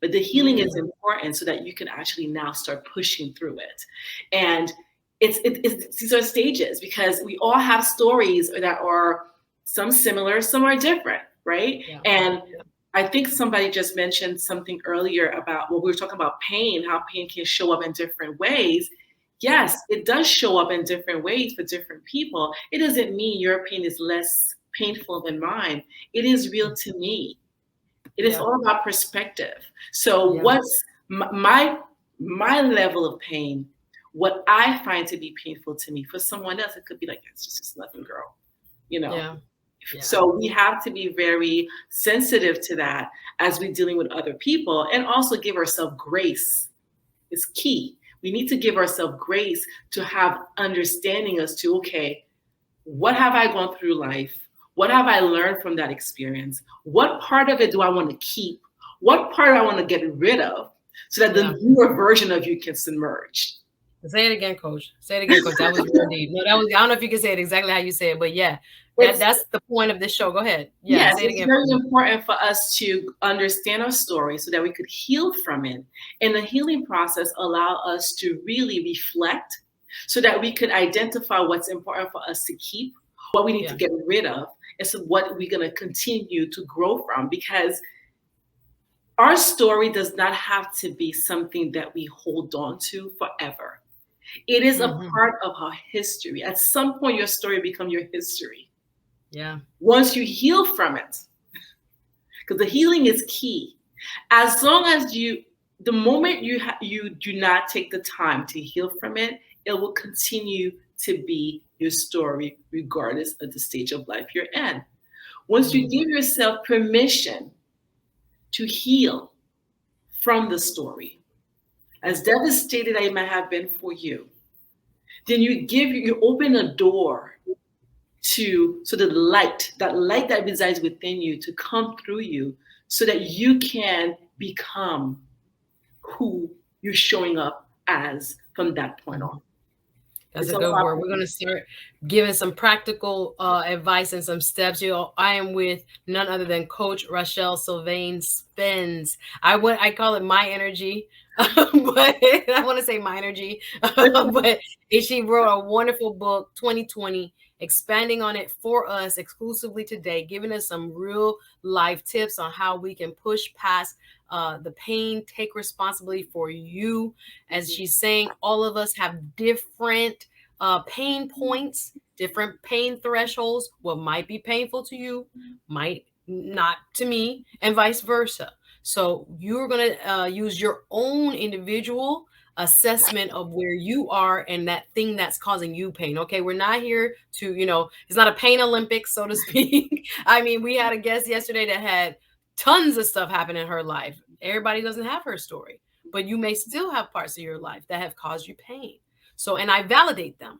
But the healing is important so that you can actually now start pushing through it. And these are stages, because we all have stories that are some similar, some are different, right? Yeah. And I think somebody just mentioned something earlier about, well, we were talking about pain, how pain can show up in different ways. Yes, it does show up in different ways for different people. It doesn't mean your pain is less painful than mine. It is real to me. It is Yeah. all about perspective. So Yeah. what's my level of pain, what I find to be painful to me, for someone else, it could be like, it's just nothing, girl. You know, Yeah. Yeah. so we have to be very sensitive to that as we're dealing with other people, and also give ourselves grace is key. We need to give ourselves grace to have understanding as to, okay, what have I gone through life? What have I learned from that experience? What part of it do I want to keep? What part I want to get rid of so that Yeah. the newer version of you can submerge? Say it again, coach. Say it again, coach. That was real deep. No, that was, I don't know if you can say it exactly how you say it, but yeah, It's that's the point of this show. Go ahead. Yeah, Yes, say it it's again very for me. important for us to understand our story so that we could heal from it. And the healing process allow us to really reflect so that we could identify what's important for us to keep, what we need to Yeah. get rid of, and so what we're going to continue to grow from. Because our story does not have to be something that we hold on to forever. It is a Hmm. part of our history. At some point, your story become your history. Yeah. Once you heal from it, because the healing is key. As long as the moment you do not take the time to heal from it, it will continue to be your story, regardless of the stage of life you're in. Once you Mm. give yourself permission to heal from the story, Yeah. as devastated as it might have been for you, then you open a door to, so the light, that light that resides within you, to come through you so that you can become who you're showing up as from that point on. That's It's a all good about word. We're going to start giving some practical advice and some steps. You know, I am with none other than Coach Rochelle Sylvain Spence. I call it my energy, but I want to say my energy. But she wrote a wonderful book, 2020, expanding on it for us exclusively today, giving us some real life tips on how we can push past the pain, take responsibility for you. As she's saying, all of us have different pain points, different pain thresholds. What might be painful to you might not to me, and vice versa. So you're going to use your own individual assessment of where you are and that thing that's causing you pain. Okay, we're not here to, it's not a pain Olympics, so to speak. I mean, we had a guest yesterday that had tons of stuff happen in her life. Everybody doesn't have her story, but you may still have parts of your life that have caused you pain. So, and I validate them.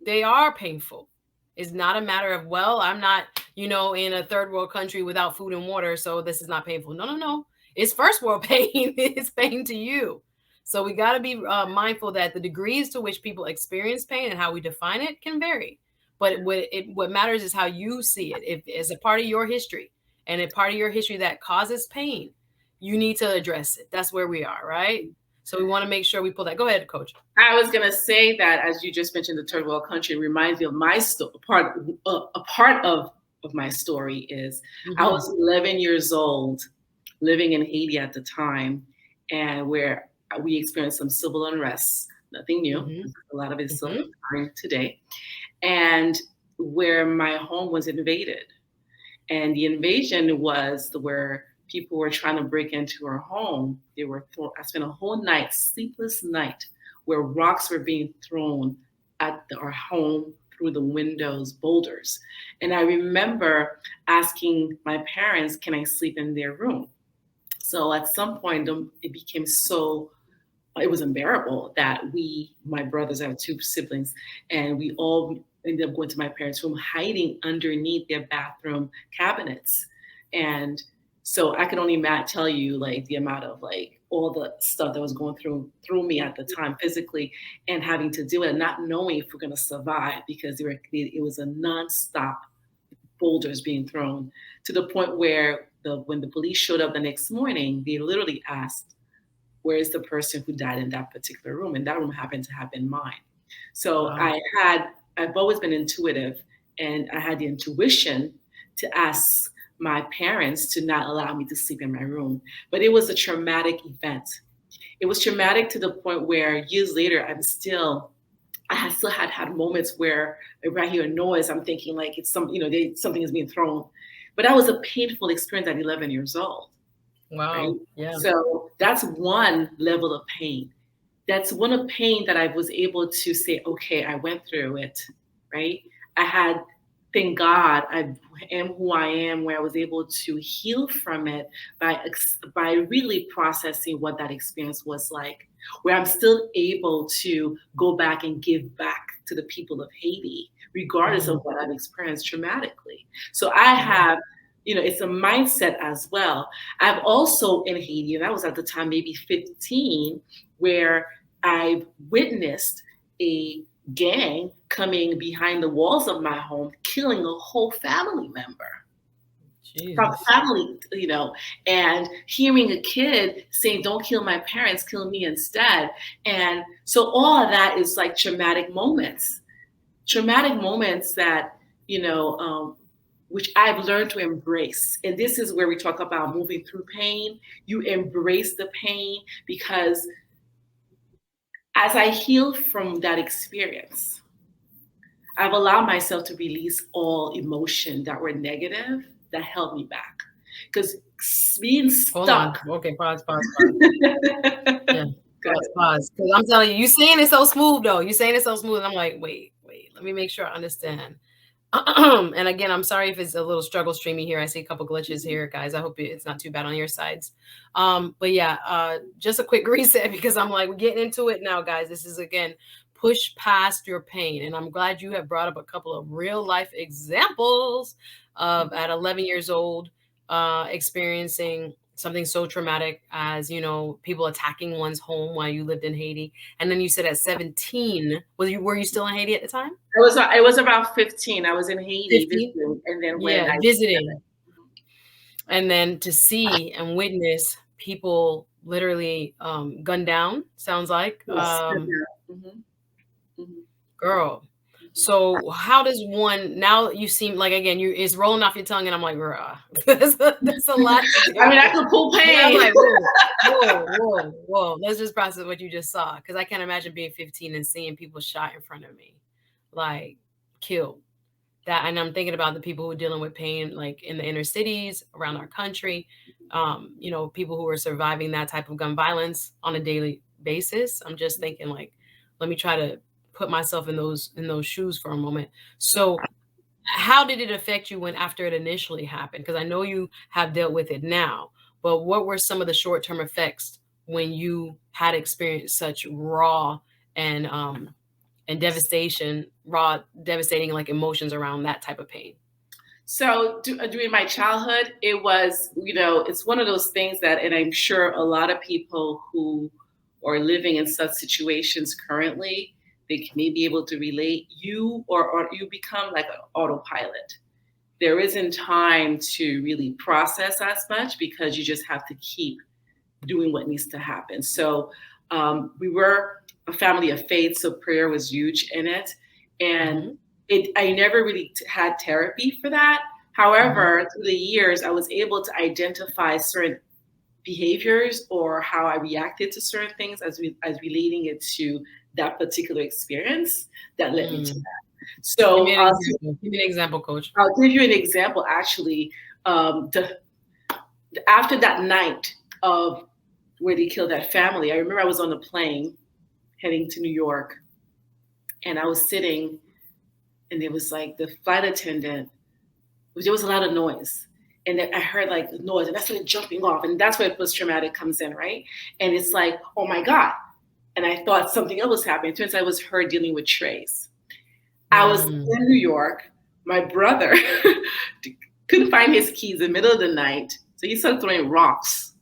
They are painful. It's not a matter of, well, I'm not, in a third world country without food and water, so this is not painful. No, no, no. It's first world pain. It's pain to you. So we got to be mindful that the degrees to which people experience pain and how we define it can vary. But what matters is how you see it. If it's a part of your history and a part of your history that causes pain, you need to address it. That's where we are, right? So we want to make sure we pull that. Go ahead, coach. I was gonna say that, as you just mentioned, the third world country reminds me of my part. A part of my story is I Mm-hmm. was 11 years old, living in Haiti at the time, and where we experienced some civil unrest. Nothing new. Mm-hmm. A lot of it is still Mm-hmm. occurring today, and where my home was invaded. And the invasion was where people were trying to break into our home. I spent a whole night, sleepless night, where rocks were being thrown at our home through the windows, boulders. And I remember asking my parents, can I sleep in their room? So at some point, it became so, it was unbearable that my brothers, I have two siblings, and we all ended up going to my parents' room, hiding underneath their bathroom cabinets. And so I can only tell you, like, the amount of, like, all the stuff that was going through me at the time physically, and having to do it, not knowing if we're going to survive, because it was a nonstop boulders being thrown, to the point where when the police showed up the next morning, they literally asked, where is the person who died in that particular room? And that room happened to have been mine. So Wow. I've always been intuitive, and I had the intuition to ask my parents to not allow me to sleep in my room. But it was a traumatic event. It was traumatic to the point where years later, I had still had moments where if I hear a noise, I'm thinking like it's something is being thrown. But that was a painful experience at 11 years old, right? Wow. Yeah. So that's one level of pain. That's one of pain that I was able to say, okay, I went through it, right? I had, thank God, I am who I am, where I was able to heal from it by really processing what that experience was like, where I'm still able to go back and give back to the people of Haiti, regardless of Mm. what I've experienced traumatically. So I Wow. have, it's a mindset as well. I've also in Haiti, and I was at the time maybe 15, where I've witnessed a gang coming behind the walls of my home, killing a whole family member from Jesus. family, and hearing a kid saying, don't kill my parents, kill me instead. And so all of that is like traumatic moments that, which I've learned to embrace. And this is where we talk about moving through pain. You embrace the pain because as I heal from that experience, I've allowed myself to release all emotion that were negative that held me back. Because being Hold on. stuck. Okay, pause, pause, pause. Yeah. Good. Pause, pause. Because I'm telling you, you saying it so smooth though. You saying it so smooth. I'm like, wait, let me make sure I understand. And again, I'm sorry if it's a little struggle streamy here. I see a couple glitches here, guys. I hope it's not too bad on your sides. But yeah, just a quick reset because I'm like, we're getting into it now, guys. This is again, push past your pain. And I'm glad you have brought up a couple of real life examples of at 11 years old, experiencing something so traumatic as, people attacking one's home while you lived in Haiti. And then you said at 17, were you still in Haiti at the time? I was about 15. I was in Haiti 15? visiting, and then when Yeah, I visiting. And then to see and witness people literally gunned down, sounds like. yes, mhm, mhm. Girl. So how does one now you seem like again it's rolling off your tongue and I'm like, bruh, that's a lot to I deal mean, I with. could pull And I'm pain. like, whoa. Let's just process what you just saw. Cause I can't imagine being 15 and seeing people shot in front of me. Like killed. That and I'm thinking about the people who are dealing with pain like in the inner cities around our country, people who are surviving that type of gun violence on a daily basis. I'm just thinking like, let me try to put myself in those shoes for a moment. So how did it affect you when after it initially happened? Because I know you have dealt with it now, but what were some of the short-term effects when you had experienced such raw and devastating like emotions around that type of pain? So during my childhood, it was, it's one of those things that, and I'm sure a lot of people who are living in such situations currently, they may be able to relate. Or you become like an autopilot. There isn't time to really process as much because you just have to keep doing what needs to happen. So we were a family of faith, so prayer was huge in it. And Mhm, I never really had therapy for that. mhm, However, through the years, I was able to identify certain behaviors or how I reacted to certain things as relating it to that particular experience that led me to mm. that. Give So me an example. Give me an example, coach. I'll give you an example. Actually, after that night of where they killed that family, I remember I was on the plane heading to New York, and I was sitting, and it was like the flight attendant. There was a lot of noise, and then I heard like the noise, and I started jumping off, and that's where post traumatic comes in, right? And it's like, oh my god! And I thought something else was happening. It turns out it was her dealing with trays. I was Mm, in New York. My brother couldn't find his keys in the middle of the night, so he started throwing rocks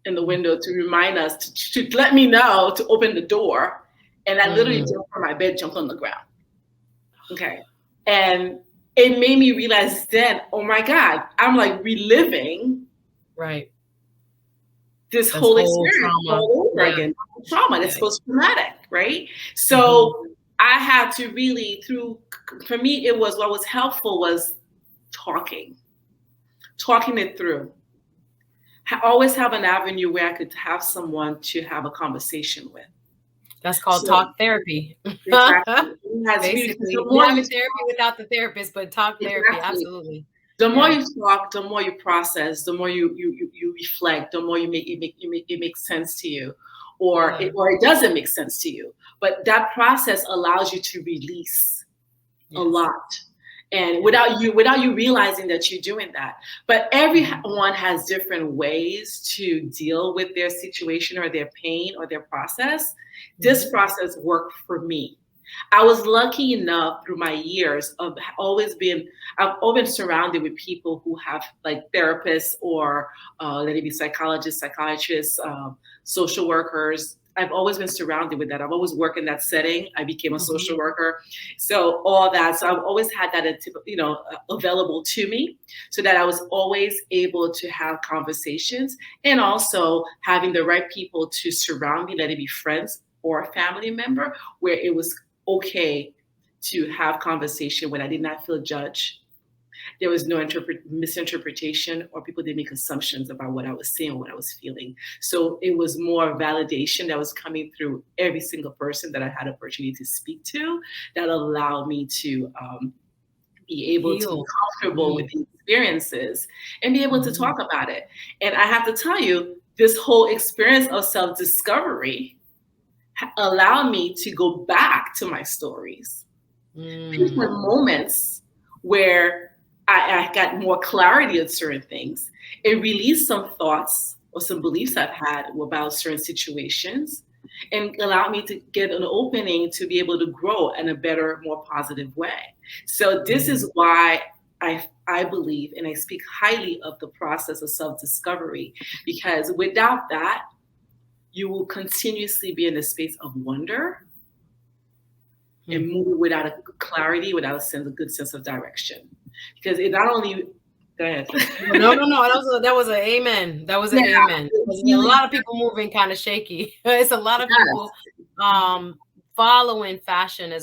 in the window to remind us to let me know to open the door. And I literally mm, jumped from my bed, jumped on the ground. Okay. And it made me realize then, oh my God, I'm like reliving Right. this This whole whole experience trauma. all over Yeah. again. Trauma, Yeah. that's post-traumatic, right? Mhm. So I had to really for me, it was what was helpful was talking, talking it through. Always have an avenue where I could have someone to have a conversation with. That's called So talk therapy. exactly, it has really, because the Basically, more you having therapy without the therapist, but talk therapy, exactly, absolutely. the more Yeah. you talk, the more you process, the more you reflect, the more it makes sense to you, Yeah. or it doesn't make sense to you. But that process allows you to release a Yes. lot, and Yeah. without you realizing that you're doing that. But everyone has different ways to deal with their situation or their pain or their process. This Mhm. process worked for me. I was lucky enough through my years of always being, I've always been surrounded with people who have like therapists or let it be psychologists, psychiatrists, social workers. I've always been surrounded with that. I've always worked in that setting. I became a Mhm. social worker. So all that. So I've always had that, available to me so that I was always able to have conversations and also having the right people to surround me, let it be friends or a family member, where it was okay to have conversation when I did not feel judged. There was no misinterpretation, or people didn't make assumptions about what I was saying, what I was feeling. So it was more validation that was coming through every single person that I had opportunity to speak to, that allowed me to be able to be Heal. comfortable with Mm. the experiences and be able to Mhm. talk about it. And I have to tell you, this whole experience of self discovery allowed me to go back to my stories, pinpoint Mm. moments where I got more clarity on certain things. It released some thoughts or some beliefs I've had about certain situations and allowed me to get an opening to be able to grow in a better, more positive way. So this Yeah. is why I believe and I speak highly of the process of self-discovery, because without that, you will continuously be in a space of wonder Hmm. and move without a clarity, without a good sense of direction. Because it not only go ahead. No, no, no. That was a amen. That was Yeah, an amen. it Because a really lot of people moving kind of shaky. It's a lot of does. people um following fashion as